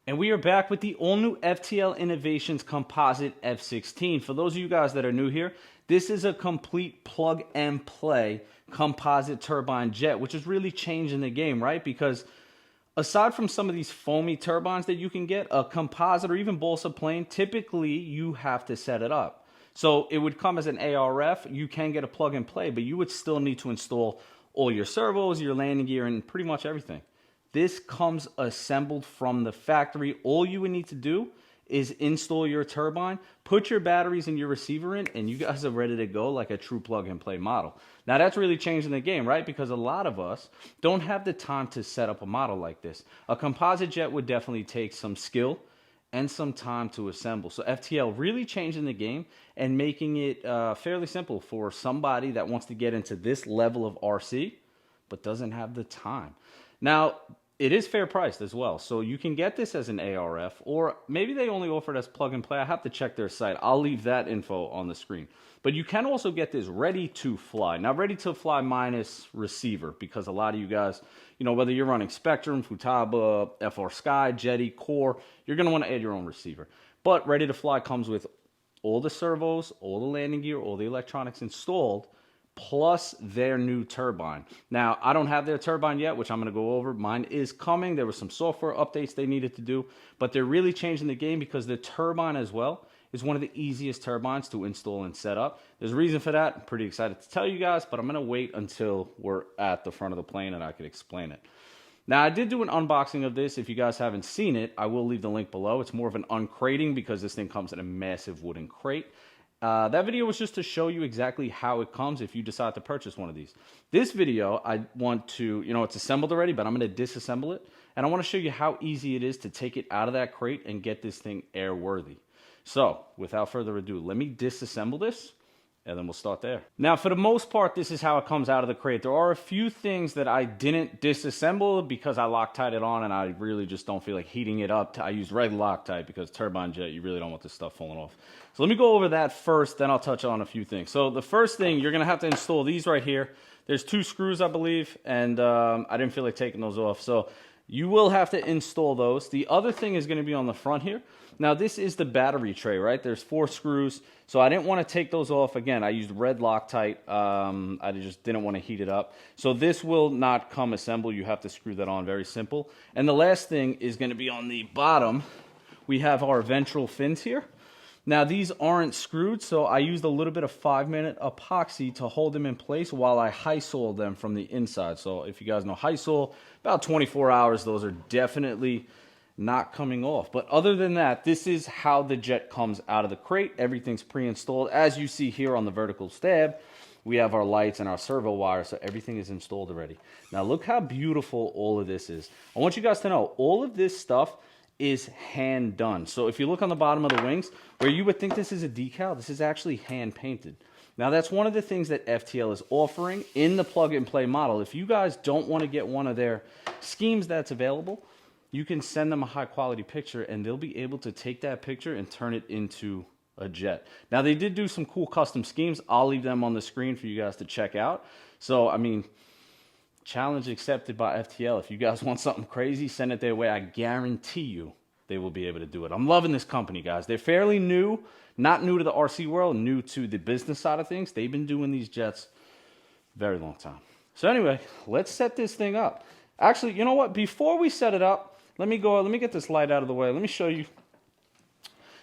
And we are back with the all-new FTL Innovations composite F-16. For those of you guys that are new here, this is a complete plug-and-play composite turbine jet, which is really changing the game, right? Because aside from some of these foamy turbines that you can get, a composite or even balsa plane, typically you have to set it up. So it would come as an ARF. You can get a plug-and-play, but you would still need to install all your servos, your landing gear, and pretty much everything. This comes assembled from the factory. All you would need to do is install your turbine, put your batteries and your receiver in, and you guys are ready to go like a true plug-and-play model. Now, that's really changing the game, right? Because a lot of us don't have the time to set up a model like this. A composite jet would definitely take some skill and some time to assemble. So FTL really changing the game and making it fairly simple for somebody that wants to get into this level of RC but doesn't have the time. Now, it is fair priced as well. So you can get this as an ARF, or maybe they only offer it as plug and play. I have to check their site. I'll leave that info on the screen. But you can also get this ready to fly. Now, ready to fly minus receiver, because a lot of you guys, you know, whether you're running Spectrum, Futaba, FR Sky, Jetty, Core, you're going to want to add your own receiver. But ready to fly comes with all the servos, all the landing gear, all the electronics installed, plus their new turbine. Now, I don't have their turbine yet, which I'm going to go over. Mine is coming. There were some software updates they needed to do, but they're really changing the game because the turbine as well is one of the easiest turbines to install and set up. There's a reason for that. I'm pretty excited to tell you guys, but I'm going to wait until we're at the front of the plane and I can explain it. Now, I did do an unboxing of this. If you guys haven't seen it, I will leave the link below. It's more of an uncrating because this thing comes in a massive wooden crate. That video was just to show you exactly how it comes if you decide to purchase one of these. This video, I want to, you know, it's assembled already, but I'm going to disassemble it. And I want to show you how easy it is to take it out of that crate and get this thing airworthy. So, without further ado, let me disassemble this, and then we'll start there. Now, for the most part, this is how it comes out of the crate. There are a few things that I didn't disassemble because I Loctite it on, and I really just don't feel like heating it up. I use regular Loctite because turbine jet, you really don't want this stuff falling off. So let me go over that first, then I'll touch on a few things. So the first thing, you're going to have to install these right here. There's 2 screws, I believe, and I didn't feel like taking those off. So you will have to install those. The other thing is going to be on the front here. Now, this is the battery tray, right? There's 4 screws, so I didn't want to take those off. Again, I used red Loctite. I just didn't want to heat it up. So this will not come assembled. You have to screw that on, very simple. And the last thing is going to be on the bottom. We have our ventral fins here. Now, these aren't screwed, so I used a little bit of 5-minute epoxy to hold them in place while I high-soled them from the inside. So if you guys know high-sol, about 24 hours, those are definitely not coming off. But other than that, this is how the jet comes out of the crate. Everything's pre-installed. As you see here on the vertical stab, we have our lights and our servo wires, so everything is installed already. Now, look how beautiful all of this is. I want you guys to know, all of this stuff is hand done. So if you look on the bottom of the wings, where you would think this is a decal, this is actually hand painted. Now, that's one of the things that FTL is offering in the plug and play model. If you guys don't want to get one of their schemes that's available, you can send them a high quality picture and they'll be able to take that picture and turn it into a jet. Now, they did do some cool custom schemes. I'll leave them on the screen for you guys to check out. So, I mean, challenge accepted by FTL. If you guys want something crazy, send it their way. I guarantee you they will be able to do it. I'm loving this company, guys. They're fairly new, not new to the RC world, new to the business side of things. They've been doing these jets a very long time. So anyway, let's set this thing up. Actually, you know what? Before we set it up, let me get this light out of the way. Let me show you.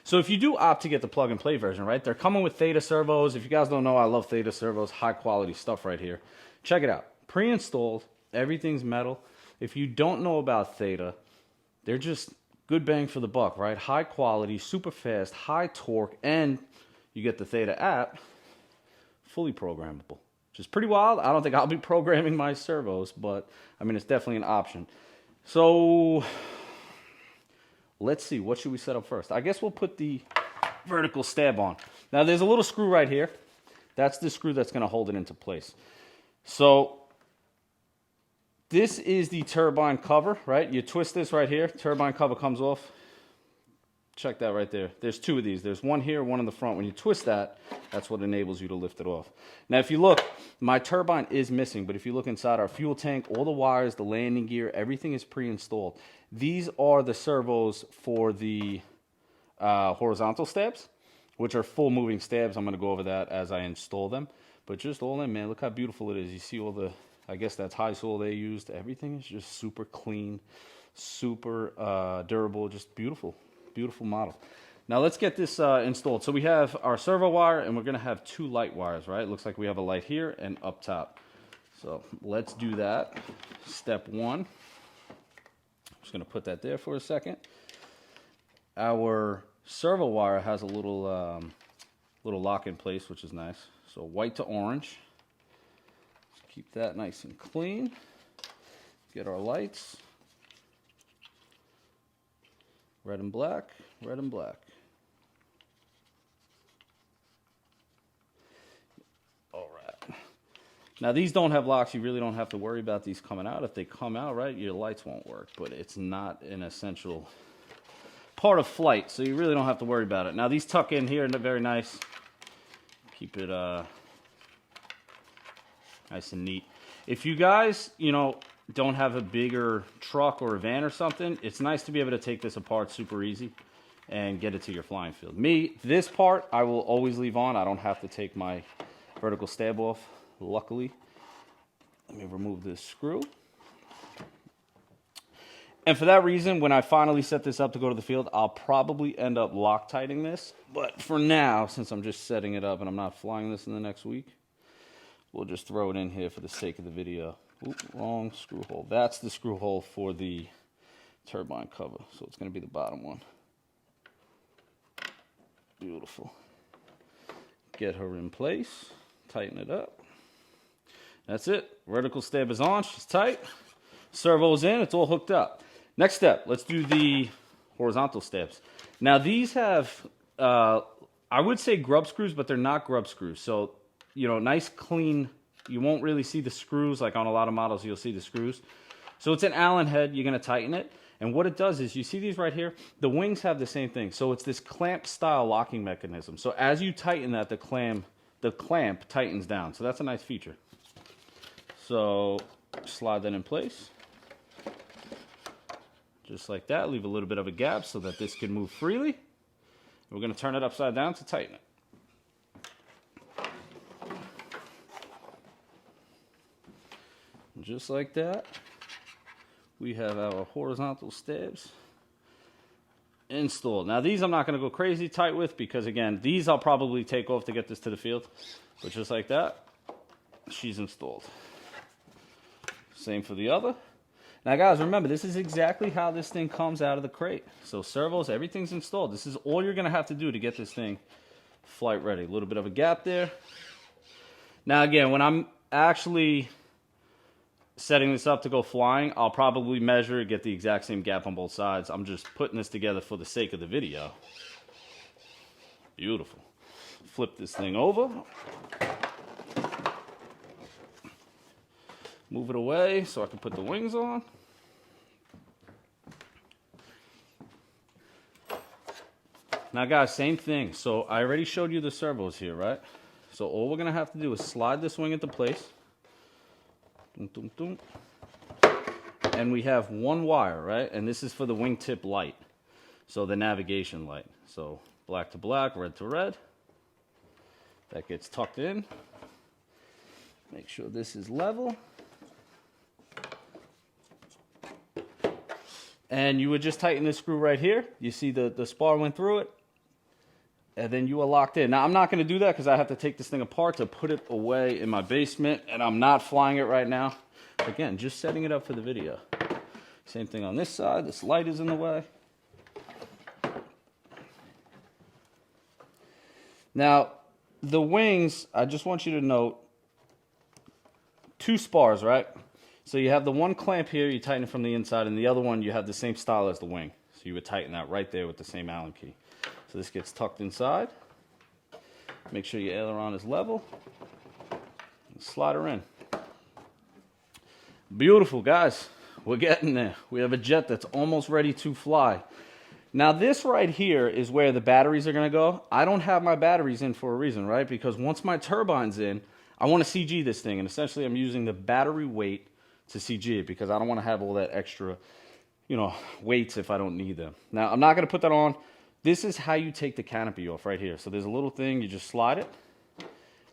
So if you do opt to get the plug and play version, right, they're coming with Theta servos. If you guys don't know, I love Theta servos, high quality stuff right here. Check it out. Pre-installed, everything's metal. If you don't know about Theta, they're just good bang for the buck, right? High quality, super fast, high torque, and you get the Theta app, fully programmable, which is pretty wild. I don't think I'll be programming my servos, but I mean, it's definitely an option. So let's see, what should we set up first? I guess we'll put the vertical stab on. Now, there's a little screw right here. That's the screw that's going to hold it into place. So this is the turbine cover, right? You twist this right here, turbine cover comes off. check that right there. There's two of these. There's one here, one in the front. When you twist that, that's what enables you to lift it off. Now, if you look, my turbine is missing, but if you look inside our fuel tank, all the wires, the landing gear, everything is pre-installed. These are the servos for the horizontal stabs, which are full moving stabs. I'm going to go over that as I install them. But just all in, man, look how beautiful it is. You see all the, I guess that's high sol they used. Everything is just super clean, super durable, just beautiful. Beautiful model. Now let's get this installed. So we have our servo wire, and we're going to have two light wires, right? It looks like we have a light here and up top. So let's do that. Step one. I'm just going to put that there for a second. Our servo wire has a little lock in place, which is nice. So white to orange. Let's keep that nice and clean. Get our lights. Red and black, red and black. All right. Now, these don't have locks. You really don't have to worry about these coming out. If they come out, right, your lights won't work. But it's not an essential part of flight, so you really don't have to worry about it. Now, these tuck in here and they're very nice. Keep it nice and neat. If you guys, don't have a bigger truck or a van or something, it's nice to be able to take this apart super easy and get it to your flying field. This part I will always leave on. I don't have to take my vertical stab off, luckily. Let me remove this screw. And for that reason, when I finally set this up to go to the field, I'll probably end up Loctiting this. But for now, since I'm just setting it up and I'm not flying this in the next week, we'll just throw it in here for the sake of the video. Oop, wrong screw hole. That's the screw hole for the turbine cover. So it's going to be the bottom one. Beautiful. Get her in place. Tighten it up. That's it. Vertical stab is on. She's tight. Servo's in. It's all hooked up. Next step. Let's do the horizontal stabs. Now these have, I would say grub screws, but they're not grub screws. So, nice clean. You won't really see the screws. Like on a lot of models, you'll see the screws. So it's an Allen head. You're going to tighten it. And what it does is, you see these right here? The wings have the same thing. So it's this clamp style locking mechanism. So as you tighten that, the clamp tightens down. So that's a nice feature. So slide that in place. Just like that. Leave a little bit of a gap so that this can move freely. We're going to turn it upside down to tighten it. Just like that, we have our horizontal stabs installed. Now these I'm not going to go crazy tight with because, again, these I'll probably take off to get this to the field. But just like that, she's installed. Same for the other. Now guys, remember, this is exactly how this thing comes out of the crate. So servos, everything's installed. This is all you're going to have to do to get this thing flight ready. A little bit of a gap there. Now again, when I'm actually setting this up to go flying, I'll probably measure, get the exact same gap on both sides. I'm just putting this together for the sake of the video. Beautiful. Flip this thing over. Move it away so I can put the wings on. Now guys, same thing. So I already showed you the servos here, right? So all we're gonna have to do is slide this wing into place. Dum, dum, dum. And we have one wire, right? And this is for the wingtip light. So the navigation light. So black to black, red to red. That gets tucked in. Make sure this is level. And you would just tighten this screw right here. You see the spar went through it. And then you are locked in. Now, I'm not going to do that because I have to take this thing apart to put it away in my basement. And I'm not flying it right now. Again, just setting it up for the video. Same thing on this side. This light is in the way. Now, the wings, I just want you to note, 2 spars, right? So you have the one clamp here, you tighten it from the inside, and the other one, you have the same style as the wing. So you would tighten that right there with the same Allen key. So this gets tucked inside. Make sure your aileron is level. And slide her in. Beautiful, guys. We're getting there. We have a jet that's almost ready to fly. Now this right here is where the batteries are going to go. I don't have my batteries in for a reason, right? Because once my turbine's in, I want to CG this thing. And essentially I'm using the battery weight to CG it because I don't want to have all that extra, you know, weights if I don't need them. Now I'm not going to put that on. This is how you take the canopy off right here. So there's a little thing, you just slide it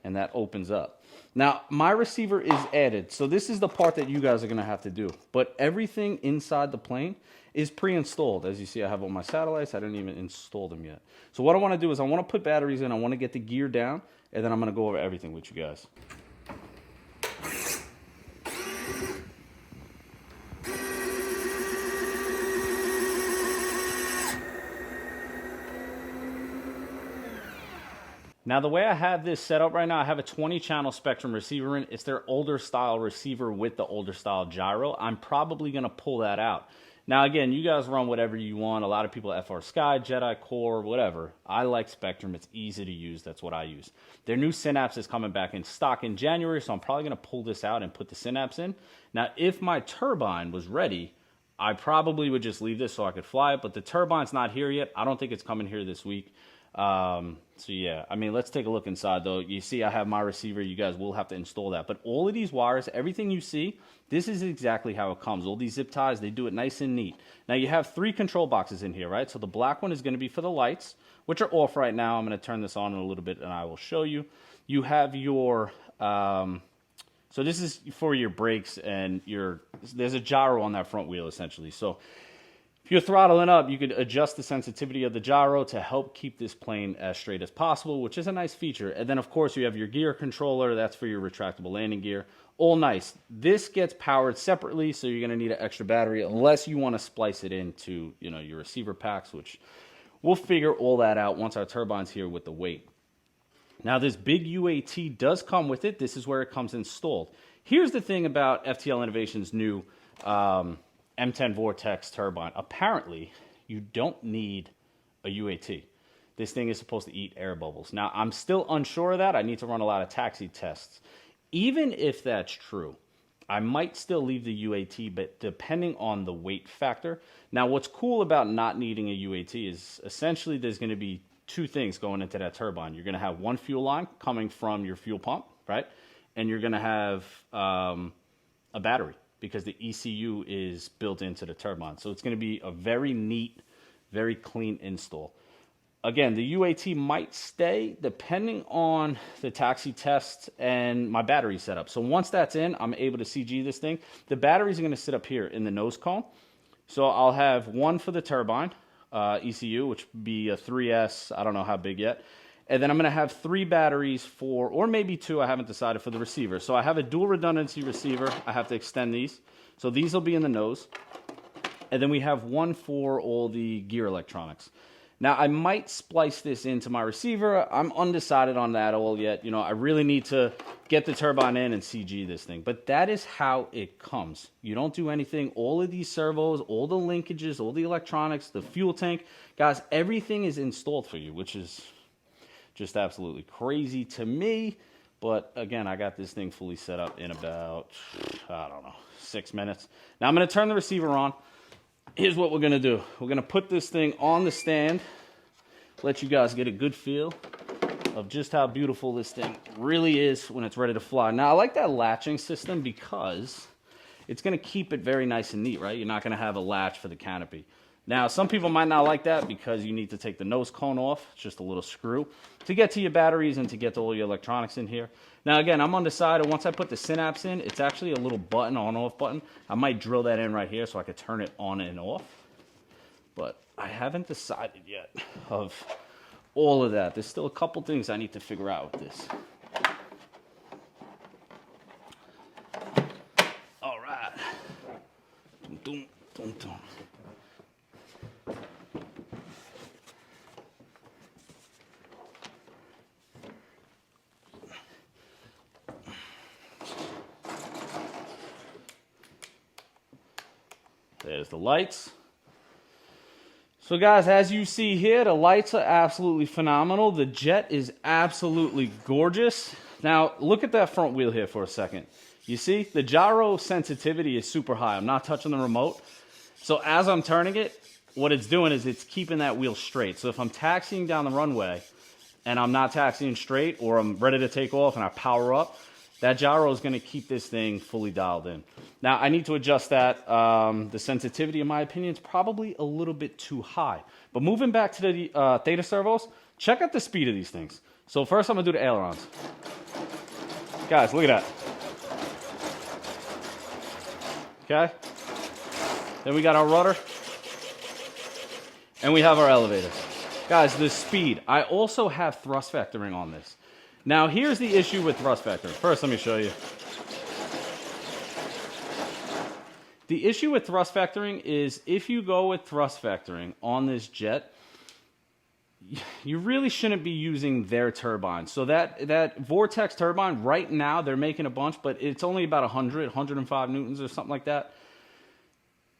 and that opens up. Now my receiver is added. So this is the part that you guys are going to have to do. But everything inside the plane is pre-installed. As you see, I have all my satellites. I didn't even install them yet. So what I want to do is I want to put batteries in. I want to get the gear down, and then I'm going to go over everything with you guys. Now, the way I have this set up right now, I have a 20-channel Spectrum receiver in. It's their older style receiver with the older style gyro. I'm probably going to pull that out. Now, again, you guys run whatever you want. A lot of people FR Sky, Jedi Core, whatever. I like Spectrum. It's easy to use. That's what I use. Their new Synapse is coming back in stock in January, so I'm probably going to pull this out and put the Synapse in. Now, if my turbine was ready, I probably would just leave this so I could fly it, but the turbine's not here yet. I don't think it's coming here this week. So yeah, I mean, let's take a look inside though. You see I have my receiver. You guys will have to install that. But all of these wires, everything you see, this is exactly how it comes. All these zip ties, they do it nice and neat. Now you have 3 control boxes in here, right? So the black one is going to be for the lights, which are off right now. I'm going to turn this on in a little bit and I will show you. You have your, so this is for your brakes and there's a gyro on that front wheel essentially. So if you're throttling up, you could adjust the sensitivity of the gyro to help keep this plane as straight as possible, which is a nice feature. And then, of course, you have your gear controller. That's for your retractable landing gear. All nice. This gets powered separately, so you're going to need an extra battery unless you want to splice it into, you know, your receiver packs, which we'll figure all that out once our turbine's here with the weight. Now, this big UAT does come with it. This is where it comes installed. Here's the thing about FTL Innovation's new M10 Vortex turbine. Apparently, you don't need a UAT. This thing is supposed to eat air bubbles. Now, I'm still unsure of that. I need to run a lot of taxi tests. Even if that's true, I might still leave the UAT, but depending on the weight factor. Now, what's cool about not needing a UAT is essentially there's going to be 2 things going into that turbine. You're going to have one fuel line coming from your fuel pump, right? And you're going to have a battery, because the ECU is built into the turbine. So it's going to be a very neat, very clean install. Again, the UAT might stay depending on the taxi test and my battery setup. So once that's in, I'm able to CG this thing. The batteries are going to sit up here in the nose cone. So I'll have one for the turbine, ECU, which would be a 3S. I don't know how big yet. And then I'm going to have 3 batteries for, or maybe 2, I haven't decided, for the receiver. So I have a dual redundancy receiver. I have to extend these. So these will be in the nose. And then we have one for all the gear electronics. Now, I might splice this into my receiver. I'm undecided on that all yet. You know, I really need to get the turbine in and CG this thing. But that is how it comes. You don't do anything. All of these servos, all the linkages, all the electronics, the fuel tank. Guys, everything is installed for you, which is just absolutely crazy to me. But again, I got this thing fully set up in about, I don't know, 6 minutes. Now I'm going to turn the receiver on. Here's what we're going to do. We're going to put this thing on the stand, let you guys get a good feel of just how beautiful this thing really is when it's ready to fly. Now I like that latching system because it's going to keep it very nice and neat, right? You're not going to have a latch for the canopy. Now, some people might not like that because you need to take the nose cone off. It's just a little screw to get to your batteries and to get to all your electronics in here. Now, again, I'm undecided. Once I put the Synapse in, it's actually a little button, on-off button. I might drill that in right here so I could turn it on and off. But I haven't decided yet of all of that. There's still a couple things I need to figure out with this. All right. Dum, dum, dum, dum. There's the lights. So guys, as you see here, the lights are absolutely phenomenal. The jet is absolutely gorgeous. Now, look at that front wheel here for a second. You see, the gyro sensitivity is super high. I'm not touching the remote. So as I'm turning it, what it's doing is it's keeping that wheel straight. So if I'm taxiing down the runway and I'm not taxiing straight, or I'm ready to take off and I power up, that gyro is going to keep this thing fully dialed in. Now, I need to adjust that. The sensitivity, in my opinion, is probably a little bit too high. But moving back to the theta servos, check out the speed of these things. So first I'm going to do the ailerons. Guys, look at that. Okay? Then we got our rudder. And we have our elevator. Guys, the speed. I also have thrust vectoring on this. Now, here's the issue with thrust vectoring. First, let me show you. The issue with thrust vectoring is if you go with thrust vectoring on this jet, you really shouldn't be using their turbine. So that Vortex turbine, right now, they're making a bunch, but it's only about 105 newtons or something like that.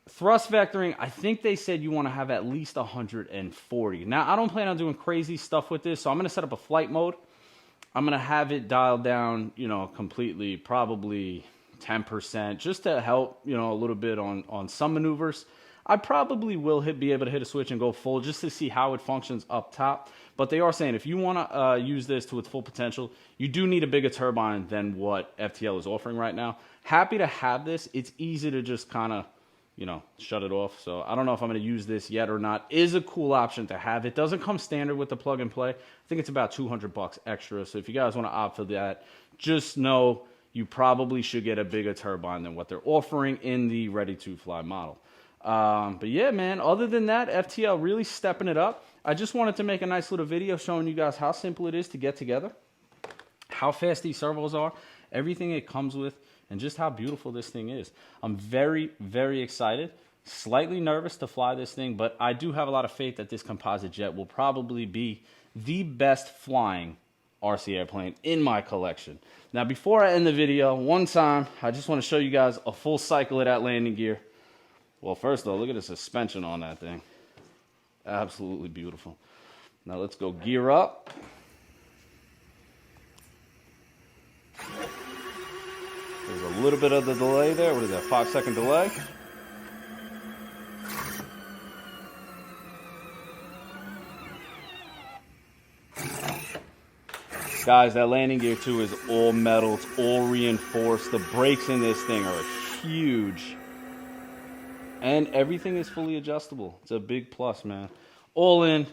Thrust vectoring, I think they said you want to have at least 140. Now, I don't plan on doing crazy stuff with this, so I'm going to set up a flight mode. I'm going to have it dialed down, you know, completely, probably 10%, just to help, you know, a little bit on some maneuvers. I probably will be able to hit a switch and go full just to see how it functions up top. But they are saying if you want to use this to its full potential, you do need a bigger turbine than what FTL is offering right now. Happy to have this. It's easy to just kind of, you know, shut it off. So I don't know if I'm going to use this yet or not. Is a cool option to have. It doesn't come standard with the plug and play. I think it's about $200 extra. So if you guys want to opt for that, just know you probably should get a bigger turbine than what they're offering in the ready to fly model. But yeah, man, other than that, FTL really stepping it up. I just wanted to make a nice little video showing you guys how simple it is to get together, how fast these servos are, everything it comes with, and just how beautiful this thing is. I'm very, very excited, slightly nervous to fly this thing, but I do have a lot of faith that this composite jet will probably be the best flying RC airplane in my collection. Now, before I end the video, one time, I just want to show you guys a full cycle of that landing gear. Well, first though, look at the suspension on that thing. Absolutely beautiful. Now let's go gear up. There's a little bit of the delay there. What is that, 5-second delay? Guys, that landing gear too is all metal. It's all reinforced. The brakes in this thing are huge. And everything is fully adjustable. It's a big plus, man. All in,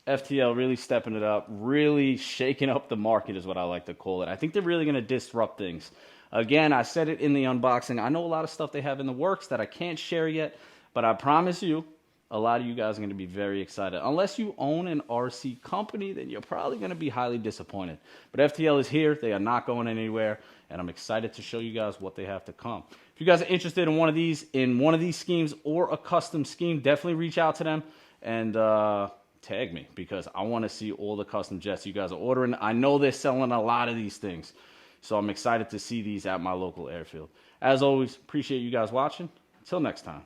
FTL really stepping it up. Really shaking up the market is what I like to call it. I think they're really going to disrupt things. Again, I said it in the unboxing. I know a lot of stuff they have in the works that I can't share yet, but I promise you, a lot of you guys are going to be very excited. Unless you own an RC company, then you're probably going to be highly disappointed. But FTL is here. They are not going anywhere, and I'm excited to show you guys what they have to come. If you guys are interested in one of these schemes or a custom scheme, definitely reach out to them and tag me, because I want to see all the custom jets you guys are ordering. I know they're selling a lot of these things. So I'm excited to see these at my local airfield. As always, appreciate you guys watching. Until next time.